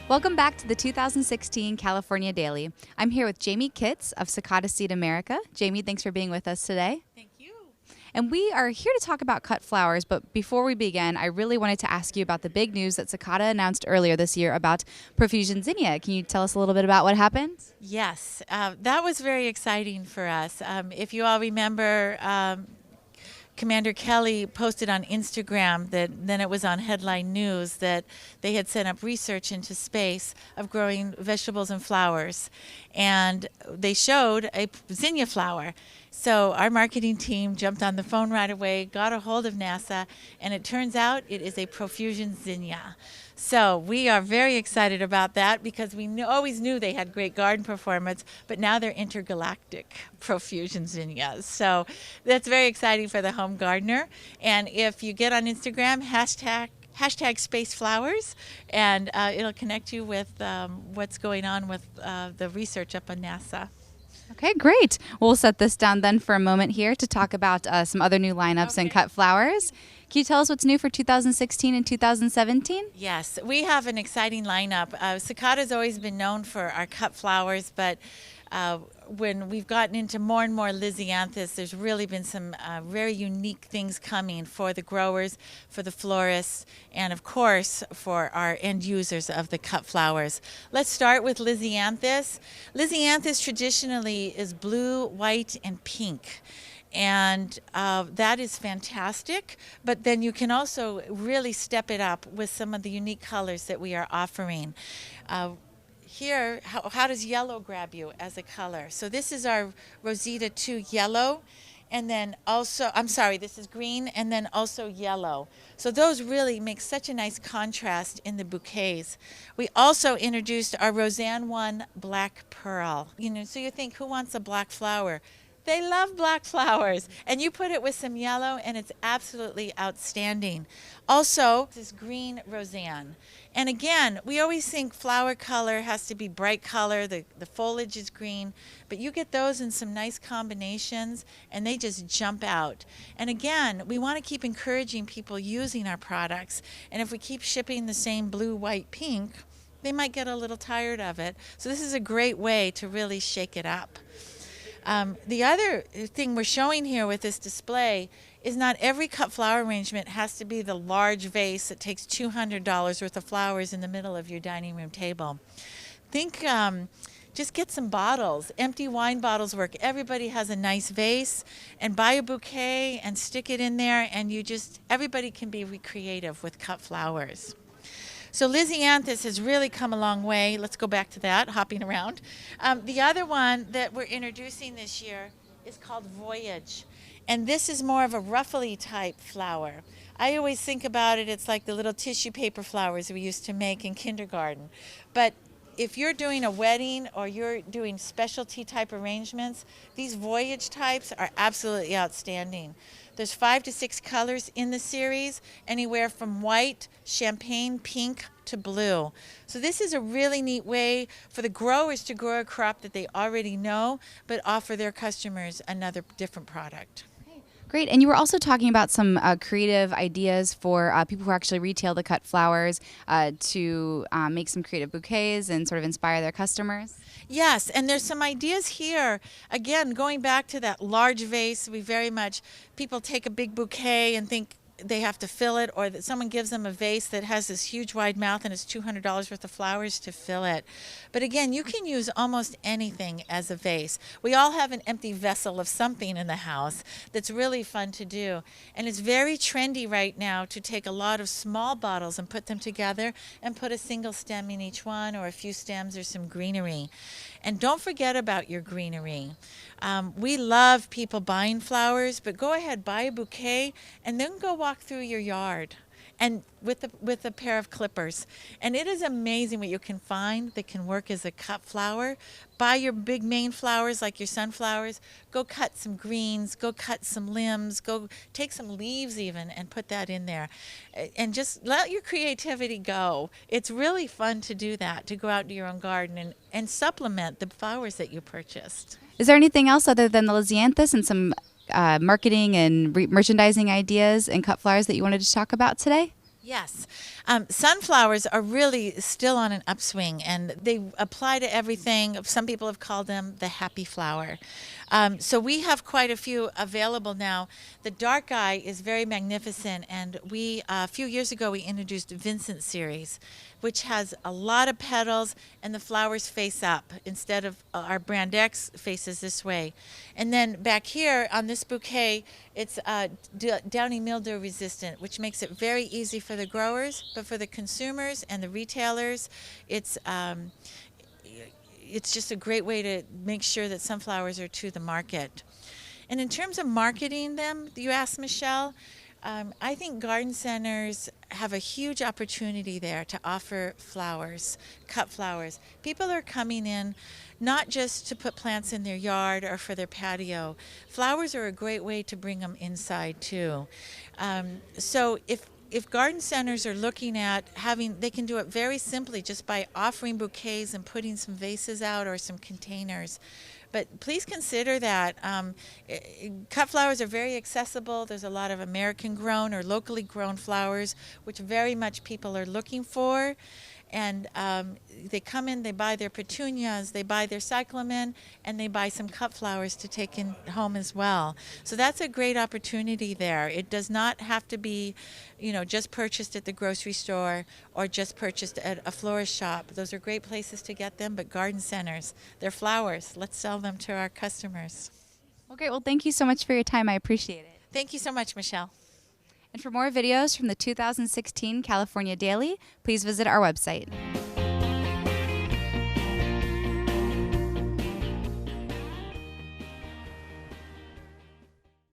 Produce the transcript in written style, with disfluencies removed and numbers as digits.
Welcome back to the 2016 California Daily. I'm here with Jamie Kitz of Sakata Seed America. Jamie, thanks for being with us today. Thank you. And we are here to talk about cut flowers, but before we begin, I really wanted to ask you about the big news that Sakata announced earlier this year about Profusion zinnia. Can you tell us a little bit about what happened? Yes, that was very exciting for us. If you all remember, Commander Kelly posted on Instagram that then it was on headline news that they had set up research into space of growing vegetables and flowers. And they showed a zinnia flower. So our marketing team jumped on the phone right away, got a hold of NASA, and it turns out it is a Profusion zinnia. So we are very excited about that because we always knew they had great garden performance, but now they're intergalactic Profusion zinnias. So that's very exciting for the home gardener. And if you get on Instagram, hashtag space flowers, and it'll connect you with what's going on with the research up on NASA. Okay, great. We'll set this down then for a moment here to talk about some other new lineups and cut flowers. Can you tell us what's new for 2016 and 2017? Yes, we have an exciting lineup. Sakata's always been known for our cut flowers, but when we've gotten into more and more Lisianthus, there's really been some very unique things coming for the growers, for the florists, and of course for our end users of the cut flowers. Let's start with Lisianthus. Lisianthus traditionally is blue, white, and pink. And that is fantastic, but then you can also really step it up with some of the unique colors that we are offering. Here, how does yellow grab you as a color? So this is our Rosita 2 yellow, and then also, this is green, and then also yellow. So those really make such a nice contrast in the bouquets. We also introduced our Roseanne 1 black pearl. So you think, who wants a black flower? They love black flowers, and you put it with some yellow and it's absolutely outstanding. Also, this green Roseanne. And again, we always think flower color has to be bright color, the foliage is green, but you get those in some nice combinations and they just jump out. And again, we want to keep encouraging people using our products, and if we keep shipping the same blue, white, pink, they might get a little tired of it. So this is a great way to really shake it up. The other thing we're showing here with this display is not every cut flower arrangement has to be the large vase that takes $200 worth of flowers in the middle of your dining room table. Just get some bottles. Empty wine bottles work. Everybody has a nice vase, and buy a bouquet and stick it in there, and everybody can be creative with cut flowers. So Lisianthus has really come a long way. Let's go back to that, hopping around. The other one that we're introducing this year is called Voyage. And this is more of a ruffly type flower. I always think about it, it's like the little tissue paper flowers we used to make in kindergarten. But if you're doing a wedding or you're doing specialty type arrangements, these Voyage types are absolutely outstanding. There's 5 to 6 colors in the series, anywhere from white, champagne, pink, to blue. So this is a really neat way for the growers to grow a crop that they already know, but offer their customers another different product. Great. And you were also talking about some creative ideas for people who actually retail the cut flowers to make some creative bouquets and sort of inspire their customers. Yes, and there's some ideas here. Again, going back to that large vase, people take a big bouquet and think they have to fill it, or that someone gives them a vase that has this huge wide mouth and it's $200 worth of flowers to fill it. But again, you can use almost anything as a vase. We all have an empty vessel of something in the house that's really fun to do. And it's very trendy right now to take a lot of small bottles and put them together and put a single stem in each one, or a few stems or some greenery. And don't forget about your greenery. We love people buying flowers, but go ahead, buy a bouquet, and then go walk through your yard and with a pair of clippers. And it is amazing what you can find that can work as a cut flower. Buy your big main flowers like your sunflowers. Go cut some greens, go cut some limbs, go take some leaves even and put that in there. And just let your creativity go. It's really fun to do that, to go out to your own garden and supplement the flowers that you purchased. Is there anything else other than the Lisianthus and some marketing and merchandising ideas and cut flowers that you wanted to talk about today? Yes. Sunflowers are really still on an upswing, and they apply to everything. Some people have called them the happy flower. So we have quite a few available now. The dark eye is very magnificent, and a few years ago we introduced Vincent series, which has a lot of petals, and the flowers face up instead of our brand X faces this way. And then back here on this bouquet, it's downy mildew resistant, which makes it very easy for the growers, but for the consumers and the retailers, it's just a great way to make sure that sunflowers are to the market. And in terms of marketing them, you asked Michelle, I think garden centers have a huge opportunity there to offer flowers, cut flowers. People are coming in not just to put plants in their yard or for their patio. Flowers are a great way to bring them inside too. So if garden centers are looking at they can do it very simply just by offering bouquets and putting some vases out or some containers. But please consider that. Cut flowers are very accessible. There's a lot of American grown or locally grown flowers, which very much people are looking for. And they come in, they buy their petunias, they buy their cyclamen, and they buy some cut flowers to take in home as well. So that's a great opportunity there. It does not have to be, just purchased at the grocery store or just purchased at a florist shop. Those are great places to get them, but garden centers, they're flowers. Let's sell them to our customers. Okay, well, thank you so much for your time. I appreciate it. Thank you so much, Michelle. And for more videos from the 2016 California Daily, please visit our website.